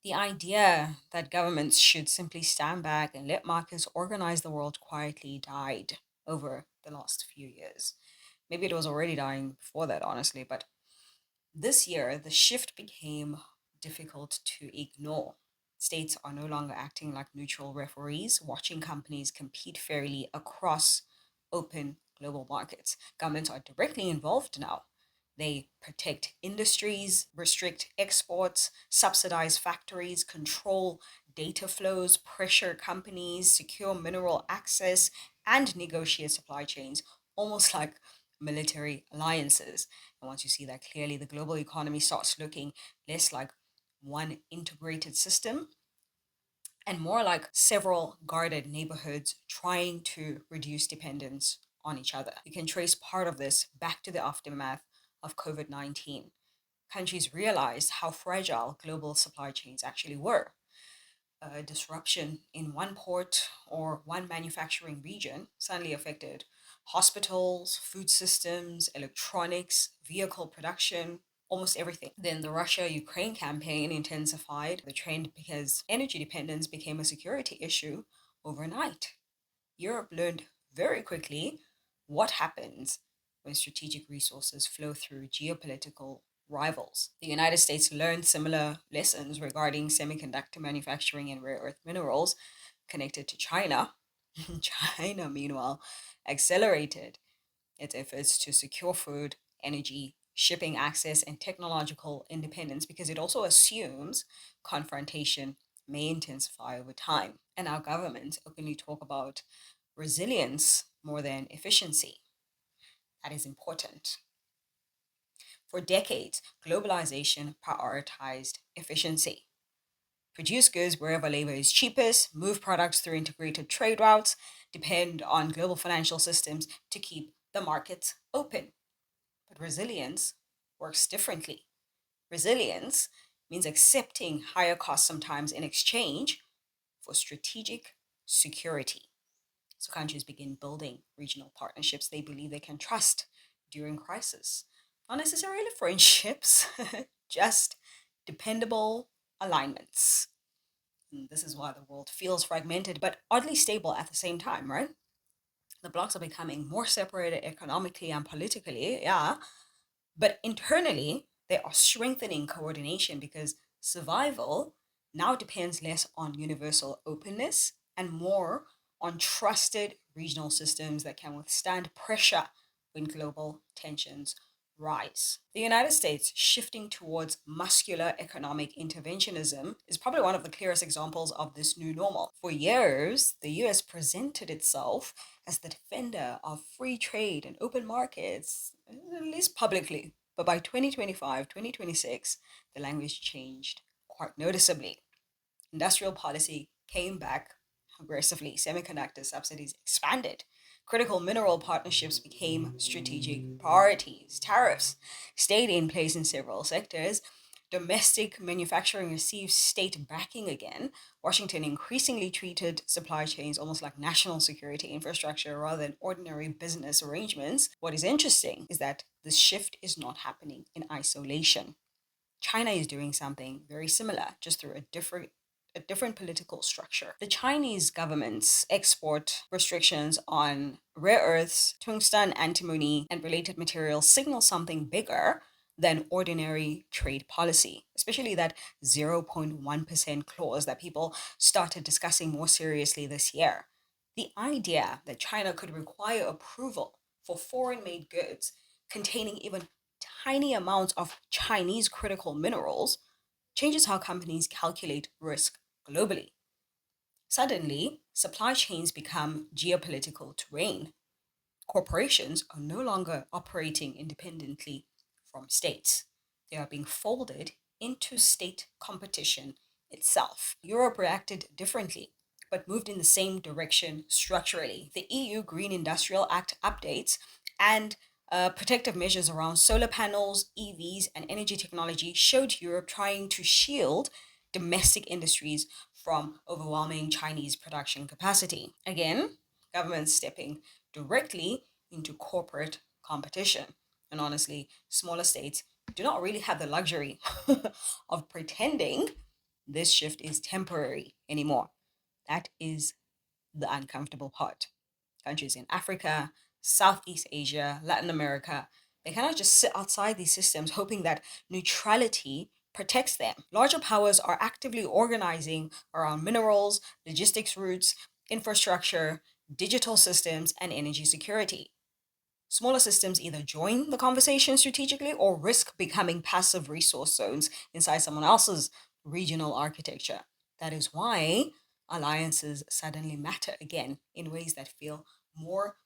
The idea that governments should simply stand back and let markets organize the world quietly died over the last few years. Maybe it was already dying before that, honestly, but this year the shift became difficult to ignore. States are no longer acting like neutral referees, watching companies compete fairly across open global markets. Governments are directly involved now. They protect industries, restrict exports, subsidize factories, control data flows, pressure companies, secure mineral access, and negotiate supply chains, almost like military alliances. And once you see that clearly, the global economy starts looking less like one integrated system and more like several guarded neighborhoods trying to reduce dependence on each other. You can trace part of this back to the aftermath of COVID 19. Countries realized how fragile global supply chains actually were. A disruption in one port or one manufacturing region suddenly affected hospitals, food systems, electronics, vehicle production, almost everything. Then the Russia Ukraine campaign intensified the trend because energy dependence became a security issue overnight. Europe learned very quickly what happens when strategic resources flow through geopolitical rivals. The United States learned similar lessons regarding semiconductor manufacturing and rare earth minerals connected to China. China, meanwhile, accelerated its efforts to secure food, energy, shipping access, and technological independence because it also assumes confrontation may intensify over time. And our governments openly talk about resilience more than efficiency. That is important. For decades, globalization prioritized efficiency. Produce goods wherever labor is cheapest, move products through integrated trade routes, depend on global financial systems to keep the markets open. But resilience works differently. Resilience means accepting higher costs sometimes in exchange for strategic security. So countries begin building regional partnerships they believe they can trust during crisis. Not necessarily friendships, just dependable alignments. And this is why the world feels fragmented but oddly stable at the same time, right? The blocs are becoming more separated economically and politically, yeah, but internally they are strengthening coordination because survival now depends less on universal openness and more on trusted regional systems that can withstand pressure when global tensions rise. The United States shifting towards muscular economic interventionism is probably one of the clearest examples of this new normal. For years, the US presented itself as the defender of free trade and open markets, at least publicly. But by 2025, 2026, the language changed quite noticeably. Industrial policy came back aggressively. Semiconductor subsidies expanded. Critical mineral partnerships became strategic priorities. Tariffs stayed in place in several sectors. Domestic manufacturing received state backing again. Washington increasingly treated supply chains almost like national security infrastructure rather than ordinary business arrangements. What is interesting is that this shift is not happening in isolation. China is doing something very similar, just through a different political structure. The Chinese government's export restrictions on rare earths, tungsten, antimony, and related materials signal something bigger than ordinary trade policy, especially that 0.1% clause that people started discussing more seriously this year. The idea that China could require approval for foreign made goods containing even tiny amounts of Chinese critical minerals changes how companies calculate risk globally. Suddenly, supply chains become geopolitical terrain. Corporations are no longer operating independently from states, they are being folded into state competition itself. Europe reacted differently, but moved in the same direction structurally. The EU Green Industrial Act updates and protective measures around solar panels, EVs, and energy technology showed Europe trying to shield domestic industries from overwhelming Chinese production capacity. Again, governments stepping directly into corporate competition. And honestly, smaller states do not really have the luxury of pretending this shift is temporary anymore. That is the uncomfortable part. Countries in Africa, Southeast Asia, Latin America, they cannot just sit outside these systems hoping that neutrality protects them. Larger powers are actively organizing around minerals, logistics routes, infrastructure, digital systems, and energy security. Smaller systems either join the conversation strategically or risk becoming passive resource zones inside someone else's regional architecture. That is why alliances suddenly matter again in ways that feel more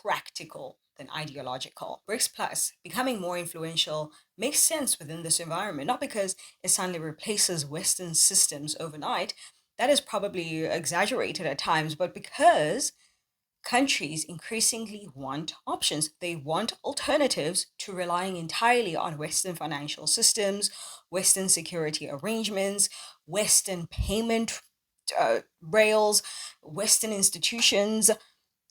practical than ideological. BRICS Plus becoming more influential makes sense within this environment, not because it suddenly replaces Western systems overnight. That is probably exaggerated at times, but because countries increasingly want options. They want alternatives to relying entirely on Western financial systems, Western security arrangements, Western payment rails, Western institutions,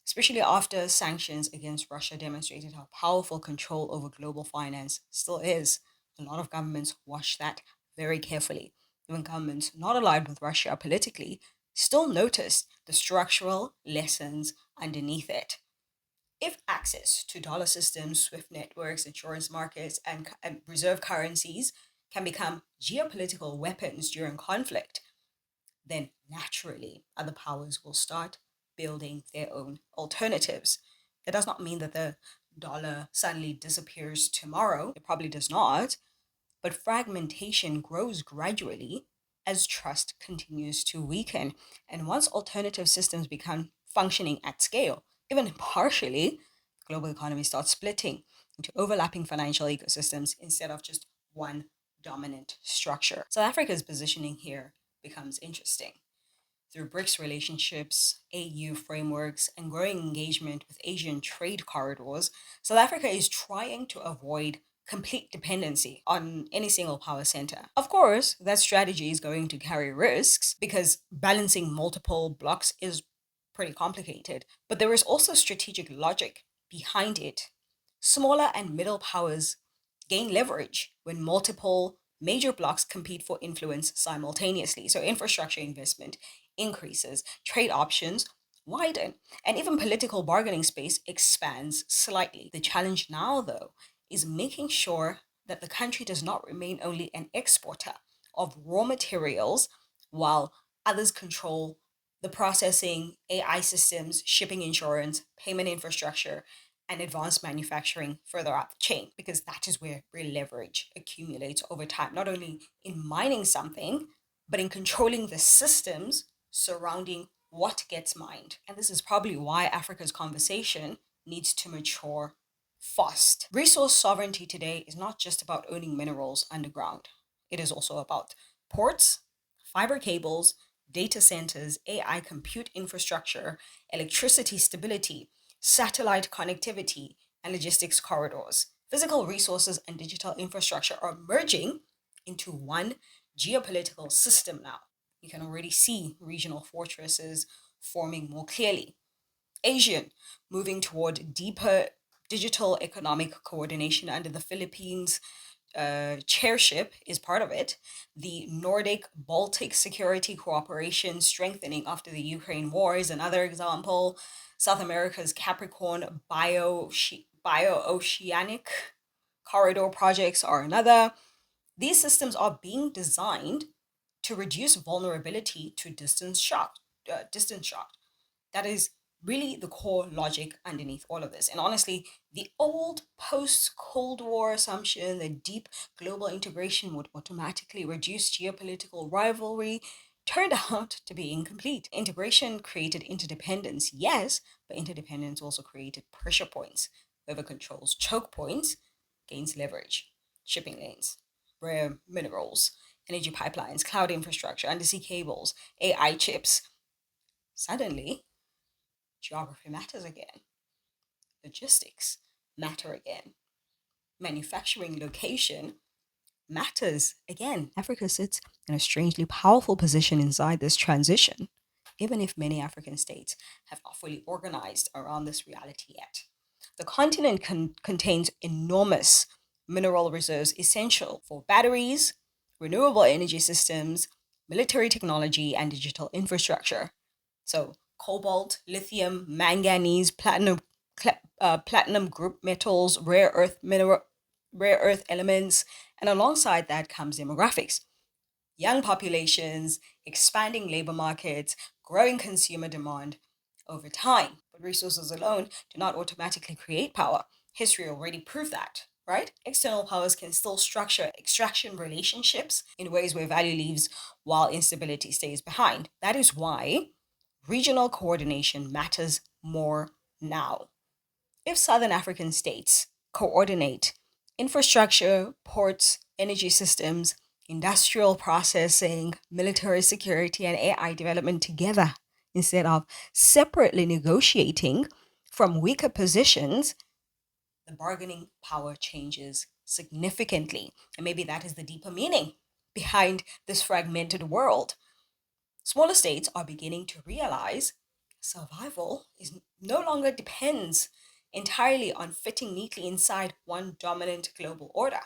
especially after sanctions against Russia demonstrated how powerful control over global finance still is. A lot of governments watch that very carefully. Even governments not aligned with Russia politically still notice the structural lessons underneath it. If access to dollar systems, SWIFT networks, insurance markets, and reserve currencies can become geopolitical weapons during conflict, then naturally other powers will start building their own alternatives. That does not mean that the dollar suddenly disappears tomorrow. It probably does not, but fragmentation grows gradually as trust continues to weaken. And once alternative systems become functioning at scale, even partially, the global economy starts splitting into overlapping financial ecosystems instead of just one dominant structure. South Africa's positioning here becomes interesting. Through BRICS relationships, AU frameworks, and growing engagement with Asian trade corridors, South Africa is trying to avoid complete dependency on any single power center. Of course, that strategy is going to carry risks because balancing multiple blocks is pretty complicated, but there is also strategic logic behind it. Smaller and middle powers gain leverage when multiple major blocks compete for influence simultaneously. So, infrastructure investment increases, trade options widen, and even political bargaining space expands slightly. The challenge now, though, is making sure that the country does not remain only an exporter of raw materials while others control the processing, AI systems, shipping insurance, payment infrastructure, and advanced manufacturing further up the chain, because that is where real leverage accumulates over time, not only in mining something, but in controlling the systems surrounding what gets mined. And this is probably why Africa's conversation needs to mature fast. Resource sovereignty today is not just about owning minerals underground, it is also about ports, fiber cables, data centers, AI compute infrastructure, electricity stability, satellite connectivity, and logistics corridors. Physical resources and digital infrastructure are merging into one geopolitical system now. You can already see regional fortresses forming more clearly. Asian, moving toward deeper digital economic coordination under the Philippines chairship is part of it. The Nordic Baltic security cooperation strengthening after the Ukraine war is another example. South America's Capricorn bio-oceanic corridor projects are another. These systems are being designed to reduce vulnerability to distance shock. That is really the core logic underneath all of this. And honestly, the old post Cold War assumption that deep global integration would automatically reduce geopolitical rivalry turned out to be incomplete. Integration created interdependence, yes, but interdependence also created pressure points. Whoever controls choke points gains leverage. Shipping lanes, rare minerals, energy pipelines, cloud infrastructure, undersea cables, AI chips. Suddenly, geography matters again. Logistics matter again. Manufacturing location matters again. Africa sits in a strangely powerful position inside this transition, even if many African states have not fully organized around this reality yet. The continent contains enormous mineral reserves essential for batteries, renewable energy systems, military technology, and digital infrastructure. So, cobalt, lithium, manganese, platinum group metals, rare earth elements, and alongside that comes demographics, young populations, expanding labor markets, growing consumer demand over time. But resources alone do not automatically create power. History already proved that, right? External powers can still structure extraction relationships in ways where value leaves while instability stays behind. That is why regional coordination matters more now. If Southern African states coordinate infrastructure, ports, energy systems, industrial processing, military security, and AI development together instead of separately negotiating from weaker positions, the bargaining power changes significantly. And maybe that is the deeper meaning behind this fragmented world. Smaller states are beginning to realize survival is no longer depends entirely on fitting neatly inside one dominant global order.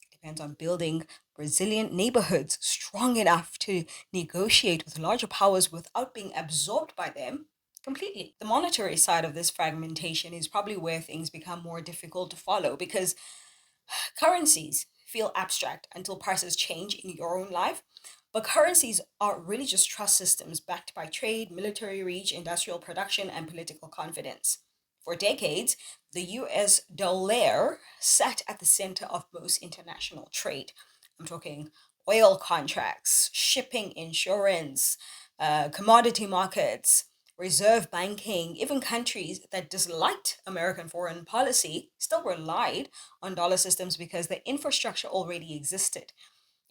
It depends on building resilient neighborhoods strong enough to negotiate with larger powers without being absorbed by them completely. The monetary side of this fragmentation is probably where things become more difficult to follow because currencies feel abstract until prices change in your own life. But currencies are really just trust systems backed by trade, military reach, industrial production, and political confidence. For decades, the US dollar sat at the center of most international trade. I'm talking oil contracts, shipping insurance, commodity markets, reserve banking. Even countries that disliked American foreign policy still relied on dollar systems because the infrastructure already existed.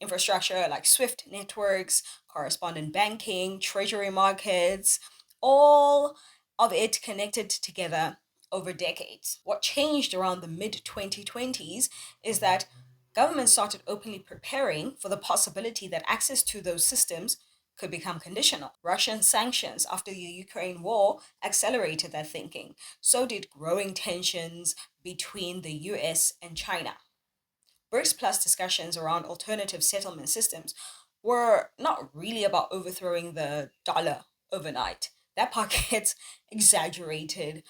Infrastructure like Swift networks, correspondent banking, treasury markets, all of it connected together over decades. What changed around the mid 2020s is that governments started openly preparing for the possibility that access to those systems could become conditional. Russian sanctions after the Ukraine war accelerated that thinking. So did growing tensions between the US and China. BRICS Plus discussions around alternative settlement systems were not really about overthrowing the dollar overnight. That part gets exaggerated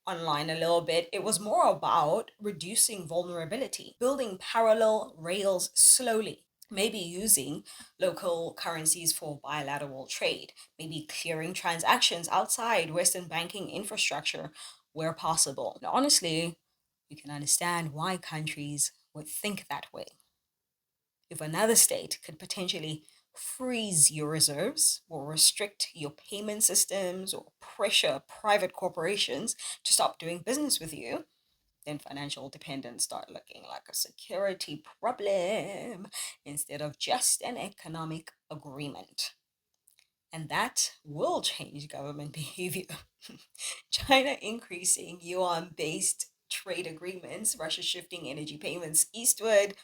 online a little bit. It was more about reducing vulnerability, building parallel rails slowly. Maybe using local currencies for bilateral trade, maybe clearing transactions outside Western banking infrastructure where possible. And honestly, you can understand why countries would think that way. If another state could potentially freeze your reserves or restrict your payment systems or pressure private corporations to stop doing business with you, then financial dependence start looking like a security problem instead of just an economic agreement. And that will change government behavior. China increasing yuan based trade agreements, Russia shifting energy payments eastward,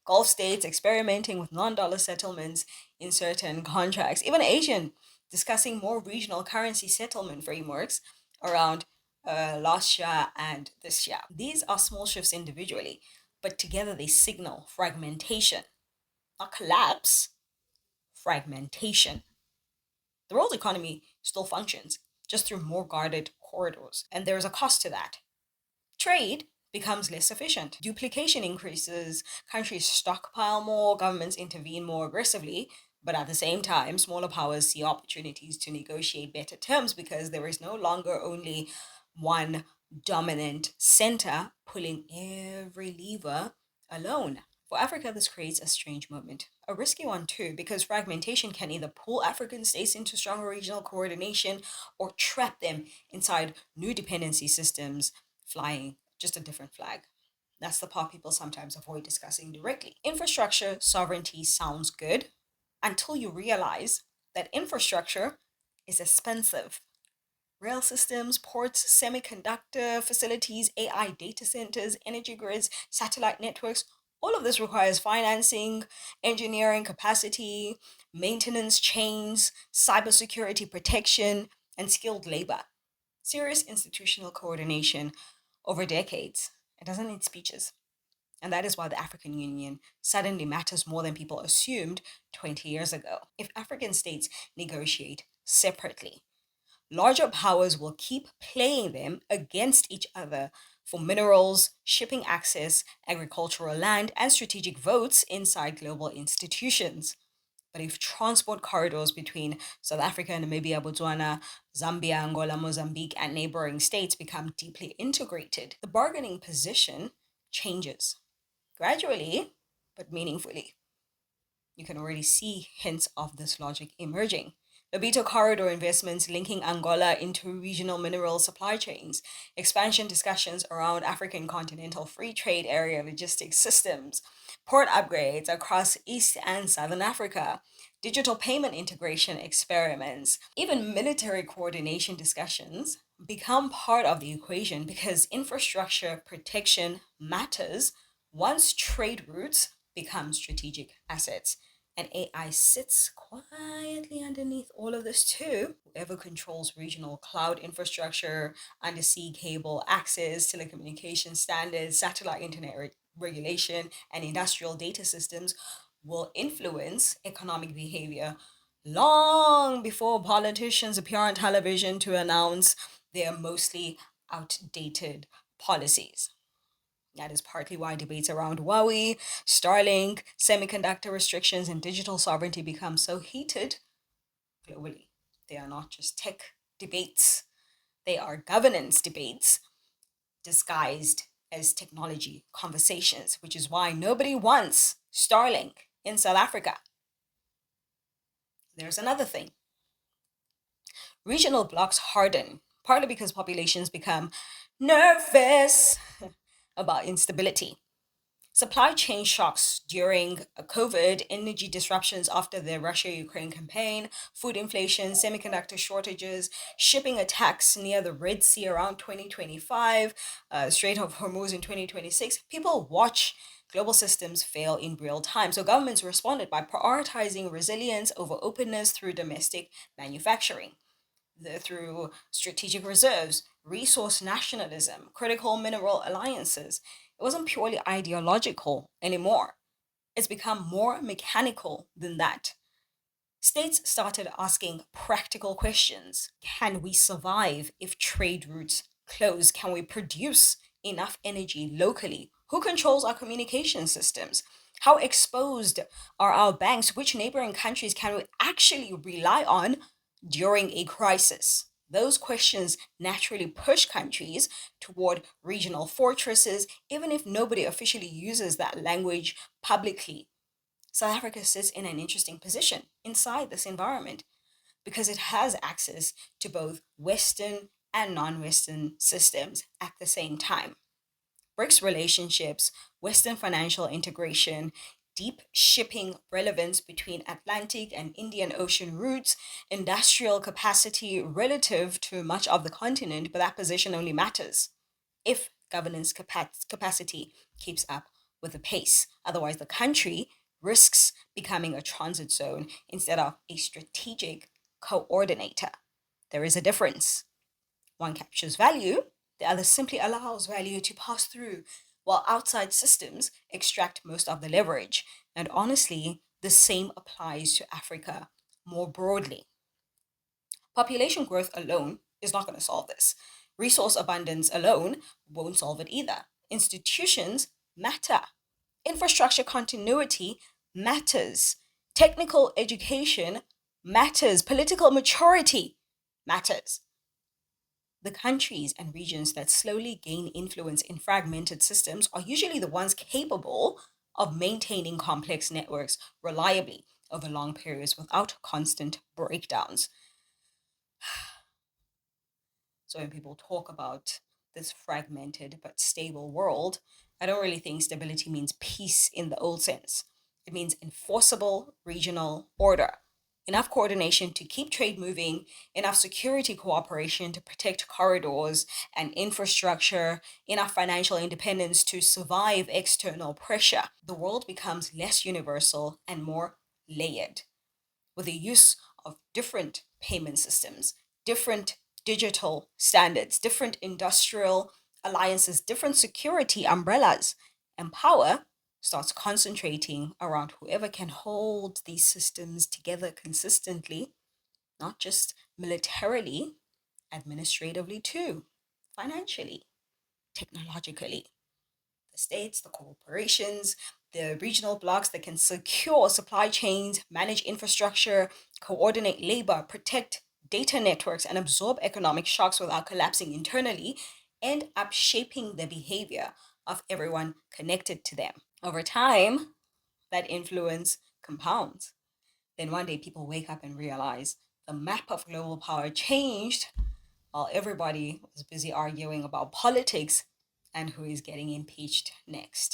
Gulf states experimenting with non dollar settlements in certain contracts, even Asian discussing more regional currency settlement frameworks around last year and this year. These are small shifts individually, but together they signal fragmentation, not collapse, fragmentation. The world economy still functions, just through more guarded corridors, and there is a cost to that. Trade becomes less efficient. Duplication increases, countries stockpile more, governments intervene more aggressively, but at the same time, smaller powers see opportunities to negotiate better terms because there is no longer only one dominant center pulling every lever alone. For Africa, this creates a strange moment, a risky one too, because fragmentation can either pull African states into stronger regional coordination or trap them inside new dependency systems flying just a different flag. That's the part people sometimes avoid discussing directly. Infrastructure sovereignty sounds good until you realize that infrastructure is expensive. Rail systems, ports, semiconductor facilities, AI data centers, energy grids, satellite networks, all of this requires financing, engineering capacity, maintenance chains, cybersecurity protection, and skilled labor. Serious institutional coordination over decades. It doesn't need speeches. And that is why the African Union suddenly matters more than people assumed 20 years ago. If African states negotiate separately, larger powers will keep playing them against each other for minerals, shipping access, agricultural land, and strategic votes inside global institutions. But if transport corridors between South Africa, Namibia, Botswana, Zambia, Angola, Mozambique, and neighboring states become deeply integrated, the bargaining position changes gradually but meaningfully. You can already see hints of this logic emerging. Lobito corridor investments linking Angola into regional mineral supply chains, expansion discussions around African continental free trade area logistics systems, port upgrades across East and Southern Africa, digital payment integration experiments, even military coordination discussions become part of the equation because infrastructure protection matters once trade routes become strategic assets. And AI sits quietly underneath all of this too. Whoever controls regional cloud infrastructure, undersea cable access, telecommunication standards, satellite internet regulation, and industrial data systems will influence economic behavior long before politicians appear on television to announce their mostly outdated policies. That is partly why debates around Huawei, Starlink, semiconductor restrictions, and digital sovereignty become so heated globally. They are not just tech debates, they are governance debates disguised as technology conversations, which is why nobody wants Starlink in South Africa. There's another thing. Regional blocks harden, partly because populations become nervous about instability. Supply chain shocks during COVID, energy disruptions after the Russia Ukraine campaign, food inflation, semiconductor shortages, shipping attacks near the Red Sea around 2025, Strait of Hormuz in 2026. People watch global systems fail in real time. So governments responded by prioritizing resilience over openness through domestic manufacturing, through strategic reserves, resource nationalism, critical mineral alliances. It wasn't purely ideological anymore. It's become more mechanical than that. States started asking practical questions. Can we survive if trade routes close? Can we produce enough energy locally? Who controls our communication systems? How exposed are our banks? Which neighboring countries can we actually rely on during a crisis? Those questions naturally push countries toward regional fortresses, even if nobody officially uses that language publicly. South Africa sits in an interesting position inside this environment because it has access to both Western and non Western systems at the same time. BRICS relationships, Western financial integration, deep shipping relevance between Atlantic and Indian Ocean routes, industrial capacity relative to much of the continent, but that position only matters if governance capacity keeps up with the pace. Otherwise, the country risks becoming a transit zone instead of a strategic coordinator. There is a difference. One captures value, the other simply allows value to pass through, while outside systems extract most of the leverage. And honestly, the same applies to Africa more broadly. Population growth alone is not going to solve this. Resource abundance alone won't solve it either. Institutions matter. Infrastructure continuity matters. Technical education matters. Political maturity matters. The countries and regions that slowly gain influence in fragmented systems are usually the ones capable of maintaining complex networks reliably over long periods without constant breakdowns. So when people talk about this fragmented but stable world, I don't really think stability means peace in the old sense. It means enforceable regional order. Enough coordination to keep trade moving, enough security cooperation to protect corridors and infrastructure, enough financial independence to survive external pressure. The world becomes less universal and more layered with the use of different payment systems, different digital standards, different industrial alliances, different security umbrellas, And power starts concentrating around whoever can hold these systems together consistently, not just militarily, administratively too, financially, technologically. The states, the corporations, the regional blocs that can secure supply chains, manage infrastructure, coordinate labor, protect data networks, and absorb economic shocks without collapsing internally end up shaping the behavior of everyone connected to them. Over time, that influence compounds. Then one day people wake up and realize the map of global power changed while everybody was busy arguing about politics and who is getting impeached next.